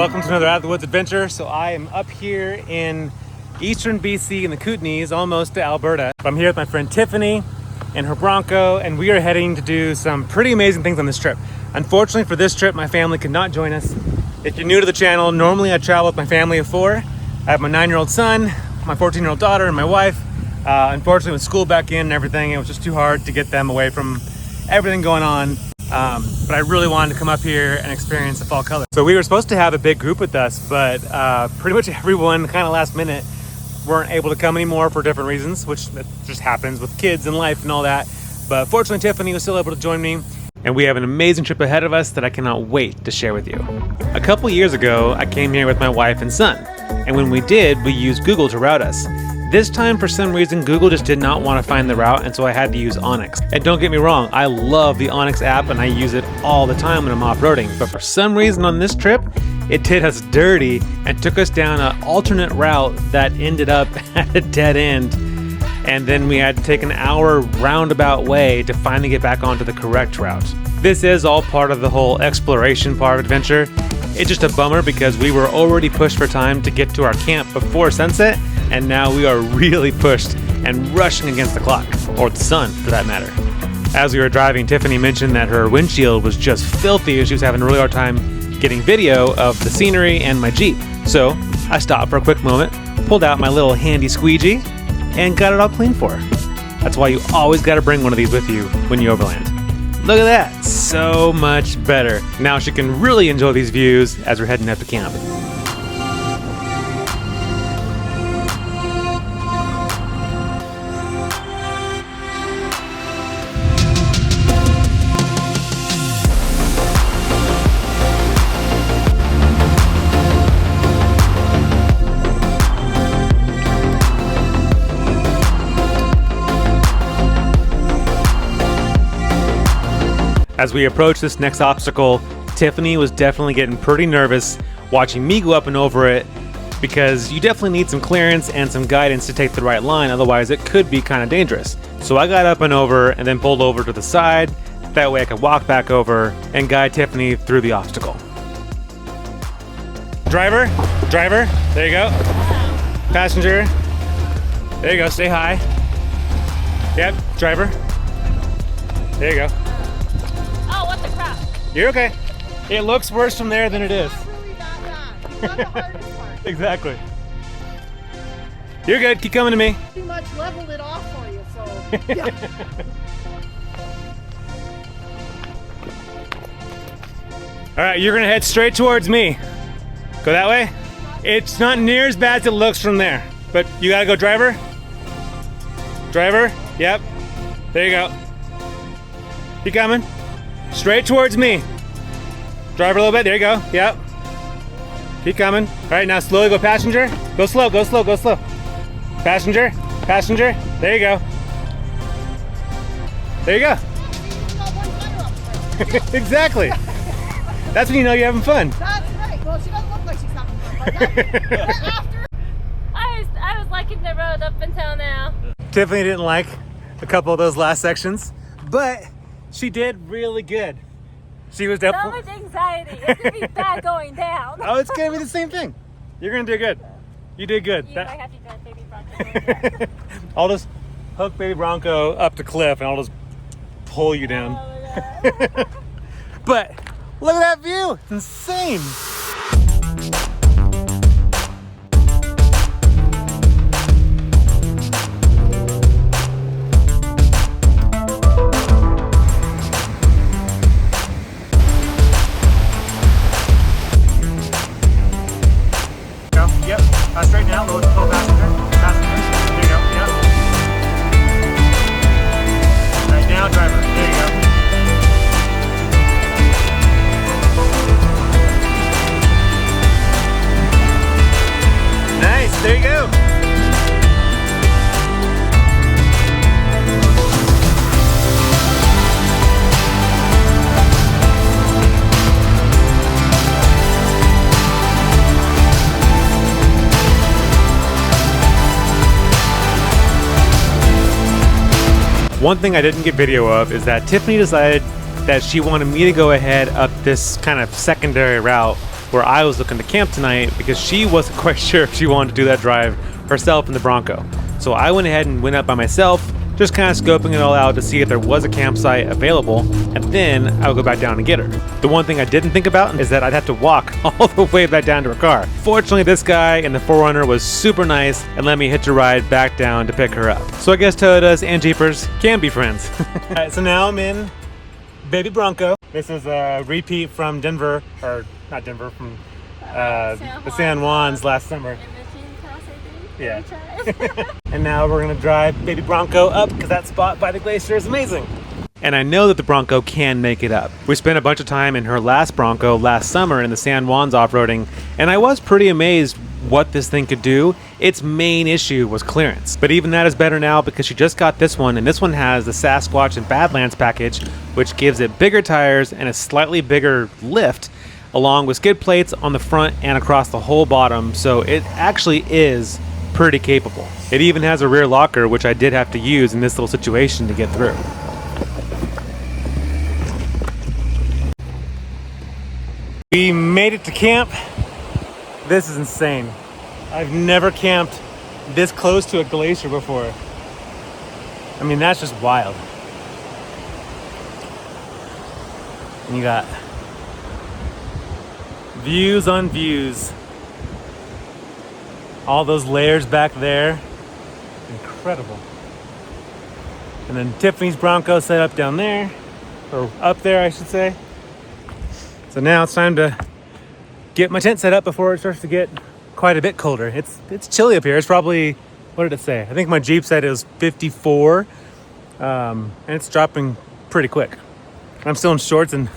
Welcome to another Out of the Woods adventure. So I am up here in eastern BC in the Kootenays, almost to Alberta. I'm here with my friend Tiffany and her Bronco, and we are heading to do some pretty amazing things on this trip. Unfortunately for this trip, my family could not join us. If you're new to the channel, normally I travel with my family of four. I have my 9-year-old son, my 14-year-old daughter, and my wife. Unfortunately, with school back in and everything, it was just too hard to get them away from everything going on. But I really wanted to come up here and experience the fall color. So we were supposed to have a big group with us, but pretty much everyone kind of last minute weren't able to come anymore for different reasons, which just happens with kids and life and all that. But fortunately, Tiffany was still able to join me, and we have an amazing trip ahead of us that I cannot wait to share with you. A couple years ago, I came here with my wife and son, and when we did, we used Google to route us. This time, for some reason, Google just did not want to find the route, and so I had to use Onyx. And don't get me wrong, I love the Onyx app and I use it all the time when I'm off-roading, but for some reason on this trip, it did us dirty and took us down an alternate route that ended up at a dead end. And then we had to take an hour roundabout way to finally get back onto the correct route. This is all part of the whole exploration part of adventure. It's just a bummer because we were already pushed for time to get to our camp before sunset, and now we are really pushed and rushing against the clock, or the sun for that matter. As we were driving, Tiffany mentioned that her windshield was just filthy and she was having a really hard time getting video of the scenery and my Jeep. So I stopped for a quick moment, pulled out my little handy squeegee, and got it all clean for her. That's why you always got to bring one of these with you when you overland. Look at that, so much better. Now she can really enjoy these views as we're heading up to camp. As we approach this next obstacle, Tiffany was definitely getting pretty nervous watching me go up and over it, because you definitely need some clearance and some guidance to take the right line, otherwise it could be kind of dangerous. So I got up and over and then pulled over to the side, that way I could walk back over and guide Tiffany through the obstacle. Driver, there you go. Passenger, there you go, stay high. Yep, driver, there you go. You're okay. It looks worse from there than it is. Really not bad. Not the hardest part. Exactly. You're good. Keep coming to me. Pretty much leveled it off for you, so yeah. All right, you're gonna head straight towards me. Go that way. It's not near as bad as it looks from there, but you gotta go, driver. Driver. Yep. There you go. Keep coming. Straight towards me. Driver a little bit, there you go, yep. Keep coming. All right, now slowly go passenger. Go slow, go slow, go slow. Passenger, there you go. There you go. Exactly. That's when you know you're having fun. That's right. Well, she doesn't look like she's having fun, but after. I was liking the road up until now. Tiffany didn't like a couple of those last sections, but she did really good. She was definitely... So much anxiety. It's going to be bad going down. Oh, it's going to be the same thing. You're going to do good. You did good. You might have to drive baby Bronco. I'll just hook baby Bronco up the cliff and I'll just pull you down. Oh, But look at that view. It's insane. Yep, straight now, low passenger. There you go, yep. Right now, driver, there you go. Nice, there you go. One thing I didn't get video of is that Tiffany decided that she wanted me to go ahead up this kind of secondary route where I was looking to camp tonight because she wasn't quite sure if she wanted to do that drive herself in the Bronco. So I went ahead and went up by myself, just kind of scoping it all out to see if there was a campsite available, and then I would go back down and get her. The one thing I didn't think about is that I'd have to walk all the way back down to her car. Fortunately, this guy in the 4Runner was super nice and let me hitch a ride back down to pick her up. So I guess Toyotas and Jeepers can be friends. Alright, so now I'm in Baby Bronco. This is a repeat from Denver, or not Denver, from the San Juans last summer. Yeah. And now we're gonna drive Baby Bronco up because that spot by the glacier is amazing. And I know that the Bronco can make it up. We spent a bunch of time in her last Bronco last summer in the San Juans off-roading, and I was pretty amazed what this thing could do. Its main issue was clearance. But even that is better now because she just got this one, and this one has the Sasquatch and Badlands package, which gives it bigger tires and a slightly bigger lift, along with skid plates on the front and across the whole bottom, so it actually is pretty capable. It even has a rear locker, which I did have to use in this little situation to get through. We made it to camp. This is insane. I've never camped this close to a glacier before. I mean, that's just wild. And you got views on views. All those layers back there. Incredible. And then Tiffanys Bronco set up down there, or up there, I should say. So now it's time to get my tent set up before it starts to get quite a bit colder. It's chilly up here. It's probably, what did it say? I think my Jeep said it was 54, and it's dropping pretty quick. I'm still in shorts and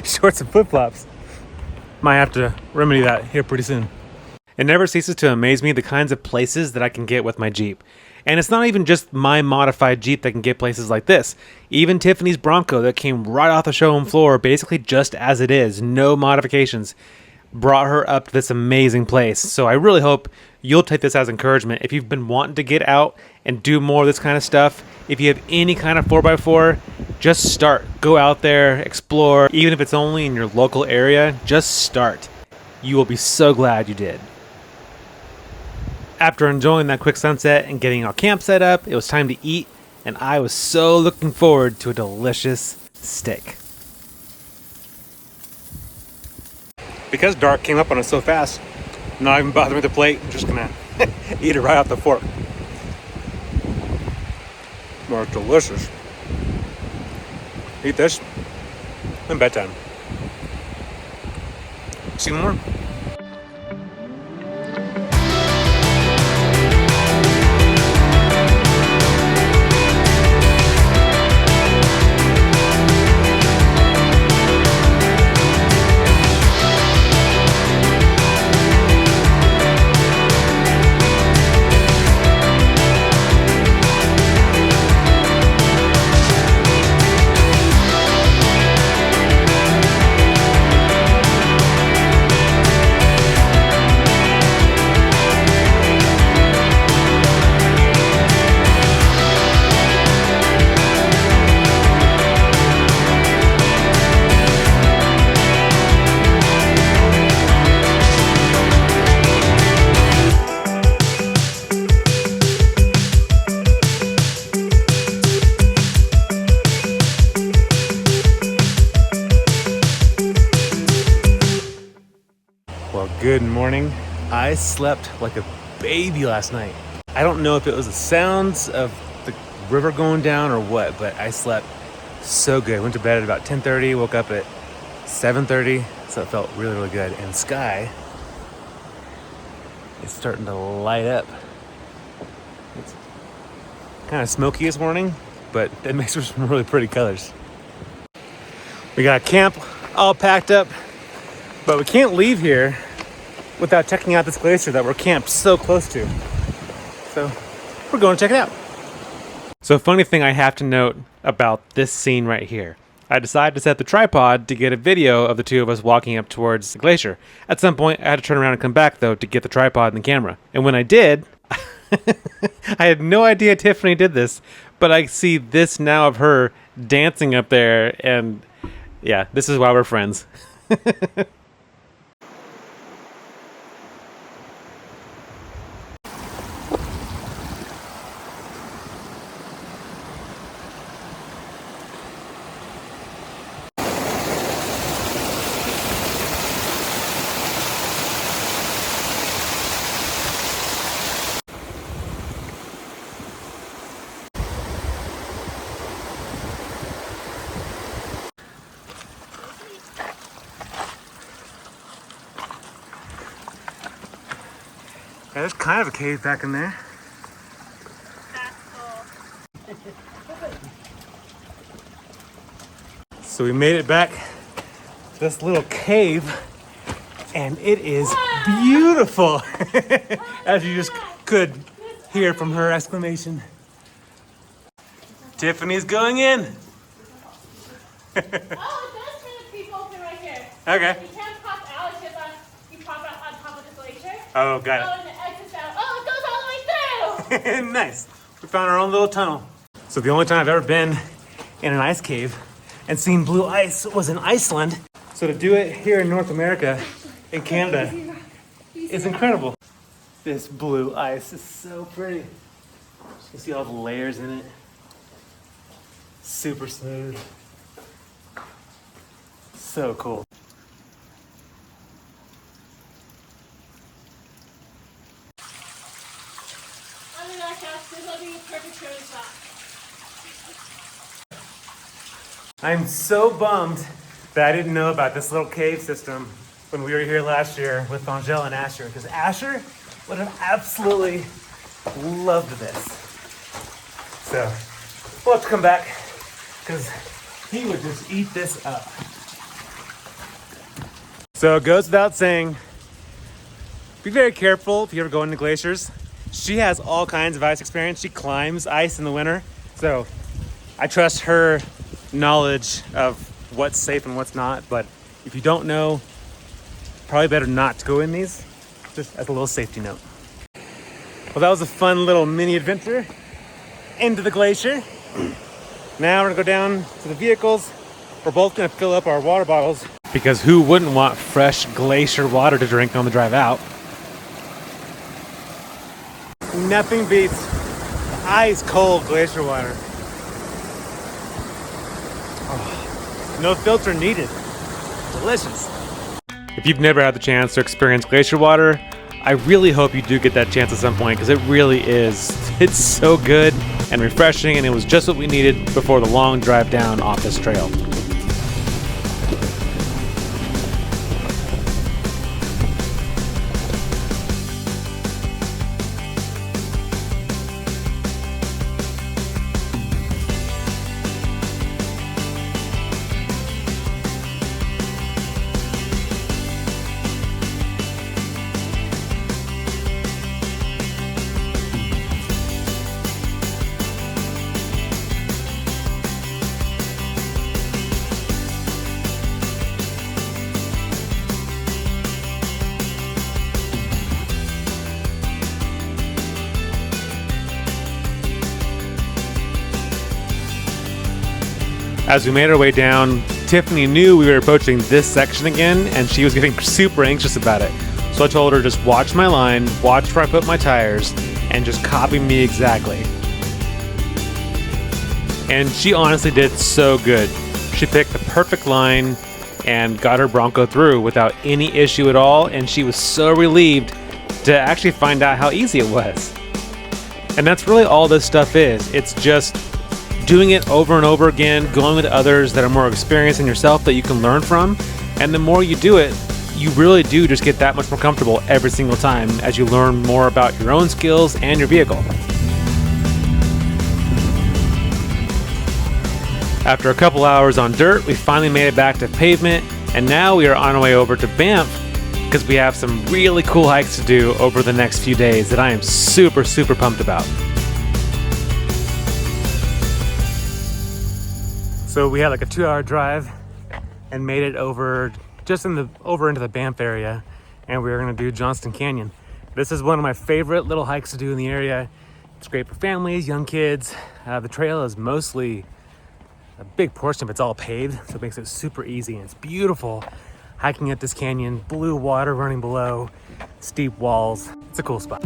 shorts and flip-flops. Might have to remedy that here pretty soon. It never ceases to amaze me the kinds of places that I can get with my Jeep. And it's not even just my modified Jeep that can get places like this. Even Tiffanys Bronco that came right off the showroom floor, basically just as it is, no modifications, brought her up to this amazing place. So I really hope you'll take this as encouragement. If you've been wanting to get out and do more of this kind of stuff, if you have any kind of 4x4, just start. Go out there, explore. Even if it's only in your local area, just start. You will be so glad you did. After enjoying that quick sunset and getting our camp set up, it was time to eat, and I was so looking forward to a delicious steak. Because dark came up on us so fast, I'm not even bothering with the plate. I'm just gonna eat it right off the fork. Well, it's delicious. Eat this in bedtime. See more? Well, good morning. I slept like a baby last night. I don't know if it was the sounds of the river going down or what, but I slept so good. Went to bed at about 10:30, woke up at 7:30, so it felt really, really good. And the sky is starting to light up. It's kind of smoky this morning, but it makes for some really pretty colors. We got camp all packed up, but we can't leave here without checking out this glacier that we're camped so close to. So we're going to check it out. So funny thing I have to note about this scene right here. I decided to set the tripod to get a video of the two of us walking up towards the glacier. At some point, I had to turn around and come back, though, to get the tripod and the camera. And when I did, I had no idea Tiffany did this, but I see this now of her dancing up there, and yeah, this is why we're friends. there's kind of a cave back in there. That's cool. So we made it back to this little cave, and it is beautiful. As you just could hear from her exclamation. Tiffany's going in. Oh, it does kind of creep open right here. Okay. You can't pop out, it's just you pop out on top of the glacier. Oh, got Oh, and it exits out. Oh, it goes all the way through! it. Nice. We found our own little tunnel. So the only time I've ever been in an ice cave and seen blue ice was in Iceland. So to do it here in North America, in Canada, is incredible. This blue ice is so pretty. You can see all the layers in it. Super smooth. So cool. Oh my gosh, this will be a perfect shooting spot. I'm so bummed that I didn't know about this little cave system when we were here last year with Angel and Asher, because Asher would have absolutely loved this. So we'll have to come back because he would just eat this up. So it goes without saying, be very careful if you ever go into glaciers. She has all kinds of ice experience. She climbs ice in the winter. So I trust her knowledge of what's safe and what's not. But if you don't know, probably better not to go in these, just as a little safety note. Well, that was a fun little mini adventure into the glacier. Now we're gonna go down to the vehicles. We're both gonna fill up our water bottles because who wouldn't want fresh glacier water to drink on the drive out? Nothing beats ice cold glacier water. Oh, no filter needed. Delicious. If you've never had the chance to experience glacier water, I really hope you do get that chance at some point because it really is. It's so good and refreshing, and it was just what we needed before the long drive down off this trail. As we made our way down, Tiffany knew we were approaching this section again, and she was getting super anxious about it. So I told her, just watch my line, watch where I put my tires, and just copy me exactly. And she honestly did so good. She picked the perfect line and got her Bronco through without any issue at all, and she was so relieved to actually find out how easy it was. And that's really all this stuff is. It's just doing it over and over again, going with others that are more experienced than yourself that you can learn from. And the more you do it, you really do just get that much more comfortable every single time as you learn more about your own skills and your vehicle. After a couple hours on dirt, we finally made it back to pavement, and now we are on our way over to Banff because we have some really cool hikes to do over the next few days that I am super pumped about. So we had like a 2-hour drive and made it over into the Banff area, and we were gonna do Johnston Canyon. This is one of my favorite little hikes to do in the area. It's great for families, young kids. The trail is mostly, a big portion of it's all paved, so it makes it super easy, and it's beautiful hiking up this canyon, blue water running below, steep walls. It's a cool spot.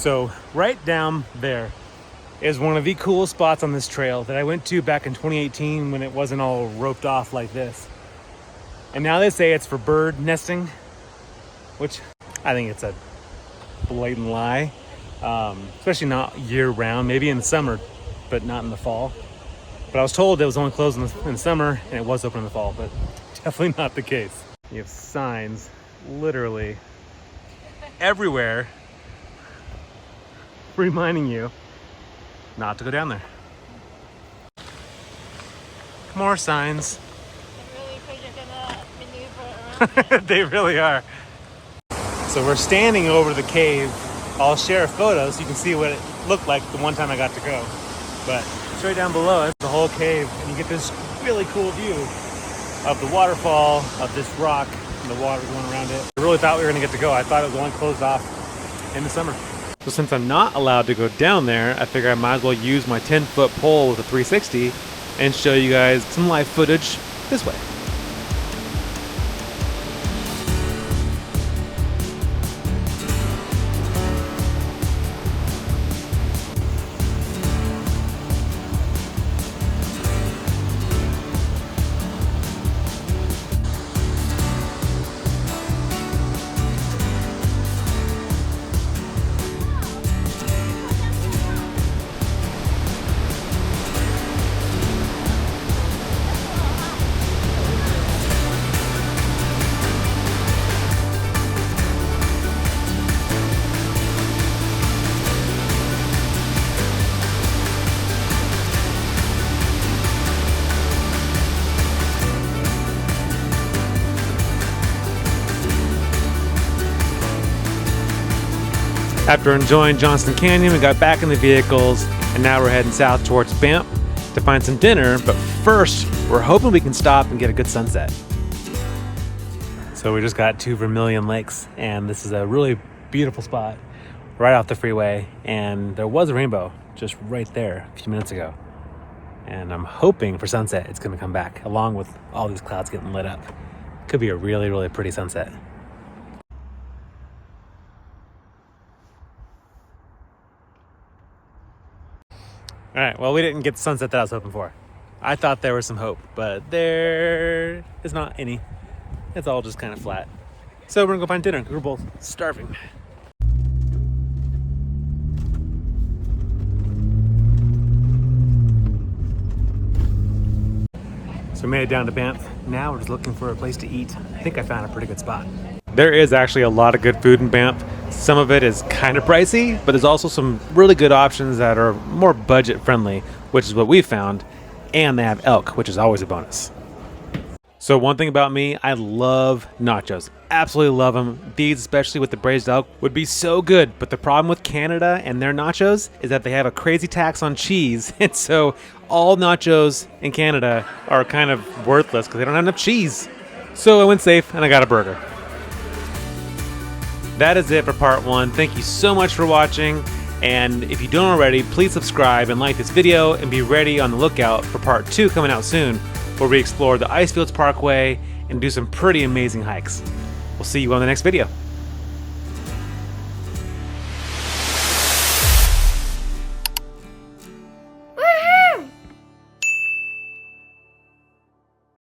So right down there is one of the coolest spots on this trail that I went to back in 2018 when it wasn't all roped off like this. And now they say it's for bird nesting, which I think it's a blatant lie. Especially not year round, maybe in the summer, but not in the fall. But I was told it was only closed in the summer and it was open in the fall, but definitely not the case. You have signs literally everywhere reminding you not to go down there. More signs. They're really gonna maneuver around. They really are. So we're standing over the cave. I'll share a photo so you can see what it looked like the one time I got to go. But straight down below is the whole cave, and you get this really cool view of the waterfall, of this rock, and the water going around it. I really thought we were gonna get to go. I thought it was only closed off in the summer. So since I'm not allowed to go down there, I figure I might as well use my 10-foot pole with a 360 and show you guys some live footage this way. After enjoying Johnston Canyon, we got back in the vehicles, and now we're heading south towards Banff to find some dinner, but first, we're hoping we can stop and get a good sunset. So we just got to Vermilion Lakes, and this is a really beautiful spot right off the freeway, and there was a rainbow just right there a few minutes ago. And I'm hoping for sunset it's gonna come back, along with all these clouds getting lit up. Could be a really, really pretty sunset. All right, well, we didn't get the sunset that I was hoping for. I thought there was some hope, but there is not any. It's all just kind of flat. So we're gonna go find dinner. We're both starving. So we made it down to Banff. Now we're just looking for a place to eat. I think I found a pretty good spot. There is actually a lot of good food in Banff. Some of it is kind of pricey, but there's also some really good options that are more budget friendly, which is what we found. And they have elk, which is always a bonus. So one thing about me, I love nachos. Absolutely love them. These, especially with the braised elk, would be so good. But the problem with Canada and their nachos is that they have a crazy tax on cheese. And so all nachos in Canada are kind of worthless because they don't have enough cheese. So I went safe and I got a burger. That is it for part one. Thank you so much for watching. And if you don't already, please subscribe and like this video and be ready on the lookout for part two coming out soon, where we explore the Icefields Parkway and do some pretty amazing hikes. We'll see you on the next video.